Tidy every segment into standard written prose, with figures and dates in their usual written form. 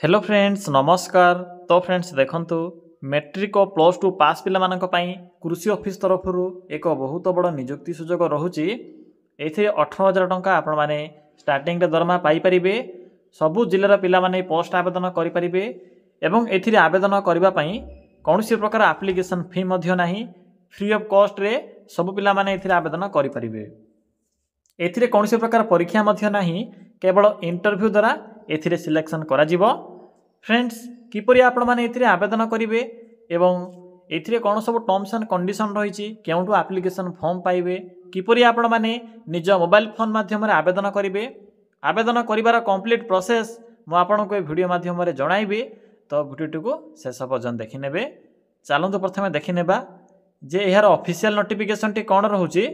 Hello friends नमस्कार। तो friends देखंतु मैट्रिक और प्लस टू पास पिला मानक पई कृषि ऑफिस तरफ एक बहुत बड़ नियुक्ति सुजोग रहुची। एथिरे 18,000 टंका आपण माने स्टार्टिंग रे दरमा पाई परिबे। सबु जिल्लार पिला माने पोस्ट आवेदन करि परिबे एवं एथिरे आवेदन करिबा पई कोनोसी प्रकार एप्लिकेशन फी मध्य नाही। फ्री ऑफ कॉस्ट रे सबु पिला माने एथिरे आवेदन करि परिबे। एथिरे कोनोसी प्रकार परीक्षा मध्य नाही, केवल इंटरव्यू द्वारा एथिरे सिलेक्शन करा जिवो। फ्रेंड्स किपरि आपण माने एथिरे आवेदन करिवे एवं एथिरे कोन सब टर्म्स एंड कंडीशन रहिछि, केउंटु एप्लिकेशन फॉर्म पाइबे, किपरि आपण माने निज मोबाइल फोन माध्यम रे आवेदन करिवे, आवेदन करिवार कंप्लीट प्रोसेस मु आपन को वीडियो माध्यम रे जणाइबे। तो वीडियो को शेष पर्यंत देखि नेबे। चलंतु प्रथमे देखि नेबा जे यार ऑफिशियल नोटिफिकेशन टी कोन रहउछि।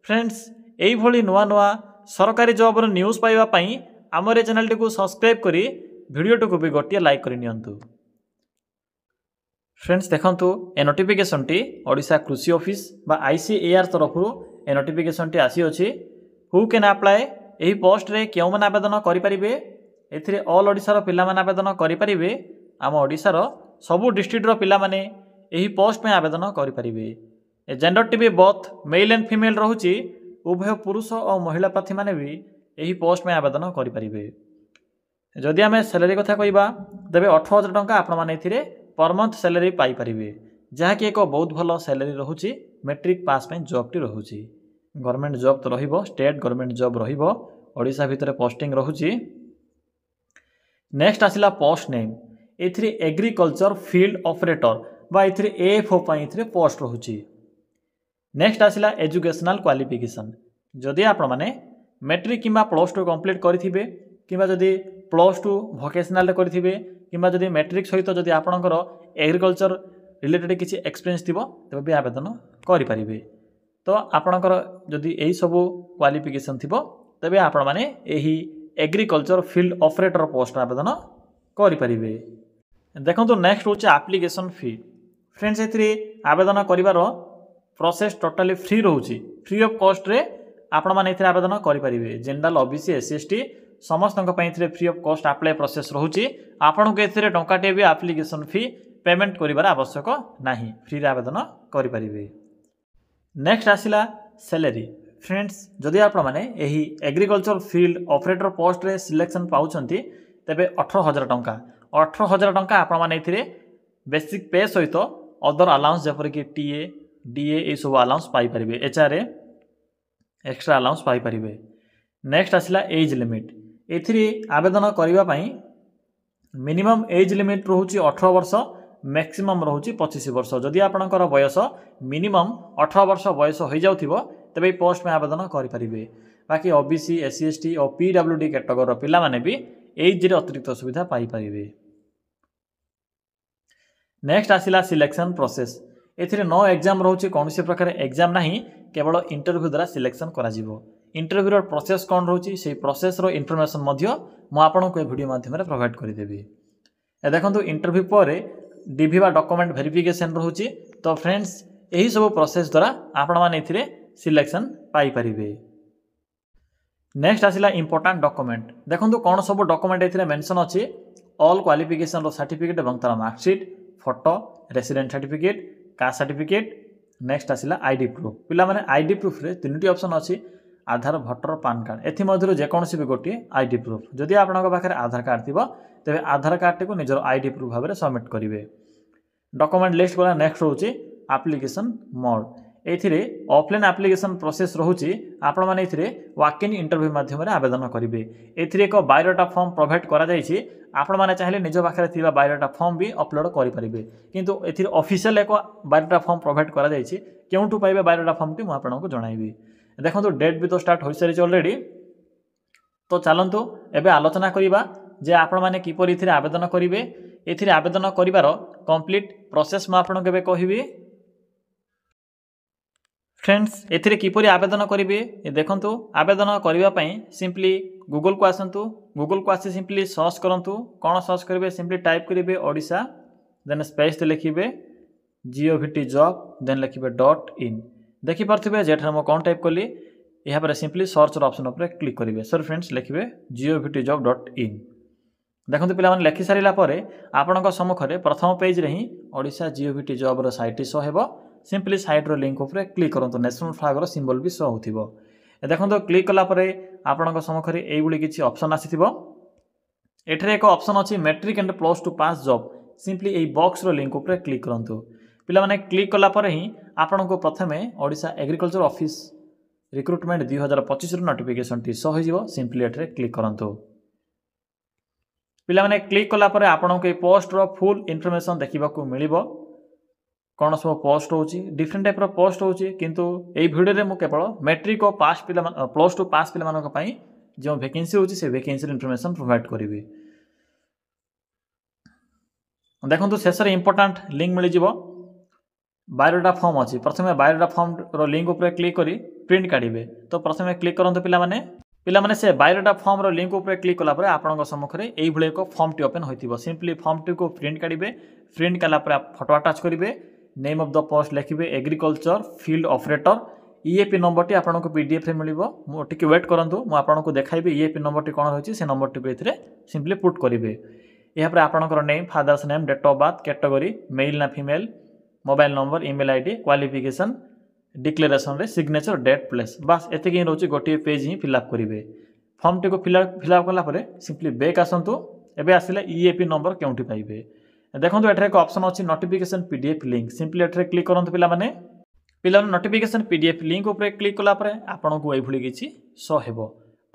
फ्रेंड्स एई भली नुआ नुआ सरकारी जॉब रो न्यूज़ पाइबा पई हमर चैनल टी को सब्सक्राइब करी वीडियो को भी गोटे लाइक कर नियंतु। फ्रेंड्स देखंतु ए नोटिफिकेशन टी ओडिशा कृषि ऑफिस बा ICAR तरफ ए नोटिफिकेशन टी आसी अछि। हु कैन अप्लाई एही पोस्ट रे केउ मन आवेदन करि परिबे। एथिरे ऑल ओडिशा रो पिला मन आवेदन करि परिबे। आम ओडिशा रो सबु डिस्ट्रिक्ट रो पिला माने एही पोस्ट में आवेदन करि परिबे। ए जेंडर टी भी बोथ मेल एंड फीमेल रहउछि। उभय पुरुष और महिला प्रार्थी माने भी एही पोस्ट में आवेदन करि परिबे। जदि आम सैलरी कथा कहवा तेरे 18,000 टंका आपण मैंने पर मंथ सैलरी पाई परिबे, जहाँकि एक बहुत भल सैलरी रोचे। मैट्रिक पास में जॉब टी रोचे। गवर्नमेंट जॉब तो रहिबो, स्टेट गवर्नमेंट जॉब रहिबो, ओडिशा भितर पोस्टिंग रोचे। नेक्स्ट आसिला पोस्ट नेम। एथिरे एग्रीकल्चर फील्ड ऑपरेटर बा एथिरे AFO पई एथिरे पोस्ट रोचे। नेक्स्ट आसिला एजुकेशनल क्वालिफिकेशन। जदि आपण माने मैट्रिक किंबा प्लस टू कंप्लीट करिथिबे किंबा जदि प्लस टू भोकेशनल करिथिबे किंबा जदि मैट्रिक सहित जदि आपणकर एग्रीकल्चर रिलेटेड किसी एक्सपीरियंस थिबो तबे भी आवेदन करि परिबे। तो आपणकर जदि एही सब क्वालिफिकेशन थिबो तबे आपण माने एही एग्रीकल्चर फील्ड ऑपरेटर पोस्ट आवेदन करि परिबे। देखंतु नेक्स्ट होचे एप्लिकेशन फी। फ्रेंड्स एथिरे आवेदन करिवार प्रोसेस टोटली फ्री रहउची। फ्री ऑफ कॉस्ट रे आपण माने एथिरे आवेदन करि परिबे। जनरल OBC SC ST समस्त free of cost apply process रोचे। आपन को एथिरे टंकाटे भी एप्लिकेशन फी पेमेंट करिवार आवश्यक नाही, फ्री रे आवेदन करि परिबे। Next आसिला salary. फ्रेंड्स जदि आपण माने एही एग्रीकल्चर फील्ड ऑपरेटर पोस्ट रे सिलेक्शन पाउछंती तबे 18,000 टंका 18,000 टंका आपण माने एथिरे बेसिक पे सहित अदर अलाउंस जेपर कि TA DA ए सब अलाउंस पाई परिबे। HRA एक्स्ट्रा अलाउंस पाई परिबे। नेक्स्ट आसिला एज लिमिट। एथिरे आवेदन करिबा पई मिनिमम एज लिमिट रहउची 18 वर्ष, मैक्सिमम रहउची 25 वर्ष। जदि आपनकर बयस मिनिमम 18 वर्ष बयस हो जाउथिबो तबे पोस्ट में आवेदन करि परिबे। बाकी OBC SC ST और PWD कैटेगरी रो पिला माने भी एज रे अतिरिक्त सुविधा पाई परिबे। नेक्स्ट आसिला सिलेक्शन प्रोसेस। एथिरे नो एग्जाम रहउची, कोनोसी प्रकार एग्जाम नाही, केवल इंटरव्यू द्वारा सिलेक्शन करा जिवो। इंटरव्यू प्रोसेस कौन रोचे से प्रोसेस रो इनफॉरमेशन मध्य मु आपन को वीडियो माध्यम रे प्रोवाइड करि देबी। ए देखंतु इंटरव्यू पर DV बा डॉक्यूमेंट वेरिफिकेशन रोचे। तो फ्रेंड्स एही सब प्रोसेस द्वारा आपण माने एथिरे सिलेक्शन पाई परिबे। नेक्स्ट आसिला इंपोर्टेंट डॉक्यूमेंट। देखंतु कोन सब डॉक्यूमेंट एथिरे मेंशन अछि। ऑल क्वालिफिकेशन रो सर्टिफिकेट एवं तार marksheet, photo, resident certificate, caste certificate. Next आसिला ID प्रूफ। पिला माने ID प्रूफ रे तीनटी ऑप्शन अछि, आधार, भोटर, पैन कार्ड। एथि मध्यरु जे कोनोसी भी गोटे ID प्रूफ। जदि आपनक पाखरे आधार कार्ड थिबो तबे आधार कार्ड को निजर ID प्रूफ भाबे रे सबमिट करिवे। डॉक्यूमेंट लिस्ट गला नेक्स्ट होउची एप्लिकेशन मोड। एथिरे ऑफलाइन एप्लिकेशन प्रोसेस रहउची। आपण माने एथिरे वॉक इन इंटरव्यू माध्यम रे आवेदन करिवे। एथिरे एक बायोडाटा फॉर्म प्रोवाइड करा जायछि। आपण माने चाहिले निज पाखरे थिबा बायोडाटा फॉर्म भी अपलोड करि परिबे। किंतु एथिरे ऑफिशियल एक बायोडाटा फॉर्म प्रोवाइड करा जायछि। केउंटु पाइबे बायोडाटा फॉर्म टी मु आपनको जणाइबी। देखो डेट भी तो स्टार्ट हो सारी ऑलरेडी। तो चलतु एबे आलोचना करिबा जे आपण माने किपर इथिरे आवेदन करिवे। एथिरे आवेदन करिवार कंप्लीट प्रोसेस मु आपनको एबे कहिबी। फ्रेंड्स एथिरे किपर आवेदन करिवे देखंतु। आवेदन करिवा पई सिंपली गूगल को आसंतु। गूगल को आसी सिंपली सर्च करंतु। कोन सर्च करिवे सिंपली टाइप करिवे ओडिशा, देन स्पेस ते लिखिबे GOVT जॉब, देन लिखिबे .in। देखि पारथिबे जेठा म कोन टाइप कली यहाँ पर सिंपली सर्च ऑप्शन पर क्लिक करेंगे। सर फ्रेंड्स लिखिए GOVT job.in। देखो पिला माने लिखि सारा पर आपण सम्मुखें प्रथम पेज रे ही ओडिशा जीओवीटी जॉब साइट शो हेबो। सिंपली साइट रो लिंक उपर क्लिक करंतु नेशनल फ्लैग रो सिंबल भी शो होथिबो। देखो क्लिक कला पर आपण सम्मुखें एइबुली किछि ऑप्शन आसीथिबो। एठरे एक ऑप्शन अछि matric and plus two pass job. Simply एई बॉक्स रो लिंक उपर क्लिक करंतु। पिला माने क्लिक कला पर ही आपण को प्रथमे ओडिशा एग्रीकल्चर ऑफिस रिक्रुटमेंट 2025 रो नोटिफिकेशन टी शो होइजिवो। सिंपली एठरे क्लिक करंतु। पिला माने क्लिक कला पर आपण को पोस्ट रो फुल इन्फॉर्मेशन देखिबा को मिलिबो। कौन सब पोस्ट होची डिफरेंट टाइप रो पोस्ट होची किंतु एई वीडियो रे मु केवल मैट्रिक और पास पिला प्लस टू पास पिला मानक पई जो वैकेंसी होची से वैकेंसी इन्फॉर्मेशन प्रोवाइड करिवे। देखंतु शेषर इंपोर्टेंट लिंक मिल जिवो। बायोडाटा फॉर्म अछि प्रथमे बायोडाटा फॉर्म रो लिंक ऊपर क्लिक करी प्रिंट काढिबे। तो प्रथमे क्लिक करंतु पिला माने से बायोडाटा फॉर्म रो लिंक ऊपर क्लिक कला पर आपनक सम्मुखरे एई भले एक फॉर्म टी ओपन होइतिबो। सिंपली फॉर्म टी को प्रिंट काढिबे। प्रिंट कला पर फोटो अटैच करिवे। नेम ऑफ द पोस्ट लिखिबे agriculture field operator. EAP number टी आपनको पीडीएफ रे मिलिबो। मु टिके वेट करंतु मु आपनको देखाइबे ईएपी नंबर टी कोन होछि से नंबर टी को एथिरे सिंपली पुट करिवे। यहाँ पर आपनकर name father's name date of birth category male ना female mobile number email ID qualification declaration रे सिग्नेचर डेट प्लेस बस एतिक ही रोची गोटे पेज ही फिलअप करिवे। फॉर्म टी को फिलअप कला पर सिंपली बैक आसंतु। एबे आसिला ईएपी नंबर केउंटी पाइबे। देखंतु एठरे एक ऑप्शन अछि नोटिफिकेशन पीडीएफ लिंक। सिंपली एठरे क्लिक करंतु पिला नोटिफिकेशन पीडीएफ लिंक ऊपर क्लिक कला पर आपन को एई भली किछि शो हेबो।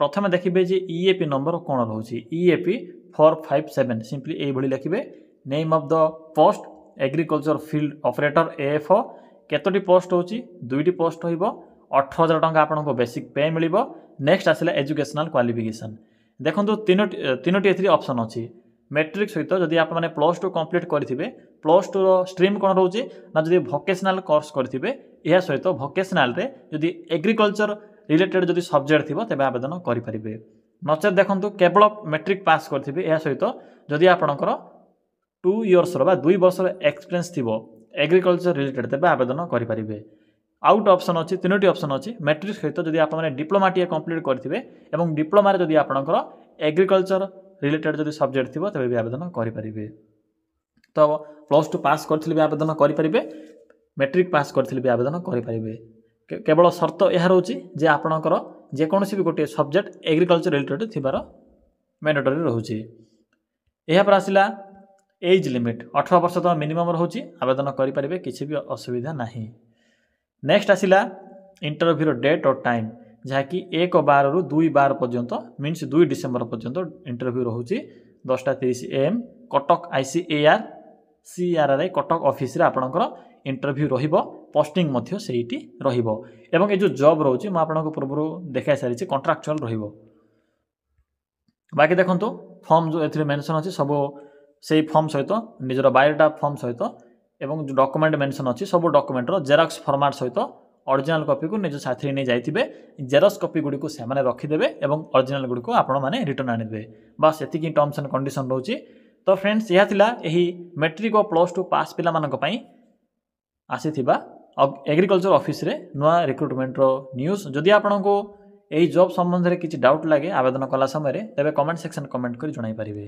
प्रथमे देखिबे जे ईएपी नंबर कोन रहउछि ईएपी 457। सिंपली एई भली लिखिबे name of the post agriculture field operator AFO. केतोटी पोस्ट होची दुईटी पोस्ट होइबो। 18,000 टंका आपन को बेसिक पे मिलिबो। नेक्स्ट आसिला एजुकेशनल क्वालिफिकेशन। देखंतु तीनोटी एथि ऑप्शन अछि। मैट्रिक सहित जदि आप माने प्लस टू कंप्लीट करथिबे प्लस टू रो स्ट्रीम कोन रहउछि ना जदि वोकेशनल कोर्स करथिबे या सहित वोकेशनल रे जदि एग्रीकल्चर रिलेटेड जदि सब्जेक्ट थिबो तबे आवेदन करि परिबे। नचेत देखंतु केवल मैट्रिक पास करथिबे या सहित जदि आपनकर 2 इयर्स रो बा 2 वर्ष रो एक्सपीरियंस थिबो एग्रीकल्चर रिलेटेड तबे आवेदन करि परिबे। आउट ऑप्शन अछि तीनोटी ऑप्शन अछि। मैट्रिक सहित जदि आप माने डिप्लोमा टी कंप्लीट करथिबे एवं डिप्लोमा रे जदि आपनकर एग्रीकल्चर रिलेटेड जदि सब्जेक्ट थिबो तबे भी आवेदन करि परिबे। तो प्लस टू पास करथिले भी आवेदन करि परिबे मैट्रिक पास करथिले भी आवेदन करि परिबे। केवल शर्त यह रहउछि जे आपनकर जे कोनोसी भी गोटे सब्जेक्ट एग्रीकल्चर रिलेटेड थिबार मैंडेटरी रहउछि। एहा पर आसिला एज लिमिट 18 वर्ष तो मिनिमम रहउछि आवेदन करि परिबे किछि भी असुविधा नाही। नेक्स्ट आसिला इंटरव्यू डेट और टाइम जहा कि 1/12 रु 2/12 पर्यंत मीन्स 2 डिसेंबर पर्यंत इंटरव्यू रहउछि 10:30 AM Cuttack ICAR CRRI Cuttack office रे आपनकर इंटरव्यू रहिबो। पोस्टिंग मध्य सेहीटी रहिबो एवं ए जो जॉब रहउछि म आपनको पूर्व देखाइ सारिछि कॉन्ट्रैक्चुअल रहिबो। बाकी देखंतु फॉर्म जो एथि मेंशन अछि सब सेही फॉर्म सहित निजर बायोडाटा फॉर्म सहित एवं जो डॉक्यूमेंट मेंशन अछि सब डॉक्यूमेंट रो जेरॉक्स फॉर्मेट सहित ओरिजिनल कॉपी को निज साथी नहीं जाइथिबे। जेरॉक्स कॉपी गुडी को से माने रखिदेबे एवं ओरिजिनल गुडी को आपण माने रिटर्न आनिबे। बस एतिकी टर्म्स एंड कंडीशन रहउछि। तो फ्रेंड्स यह थिला एही मैट्रिक और प्लस टू पास पिला मानक पई आसीथिबा एग्रीकल्चर ऑफिस रे नवा रिक्रुटमेंट रो न्यूज़। जदि आपण को एही जॉब संबंध रे किछि डाउट लागे आवेदन कला समय रे तबे कमेंट सेक्शन कमेंट करि जणाई परिबे।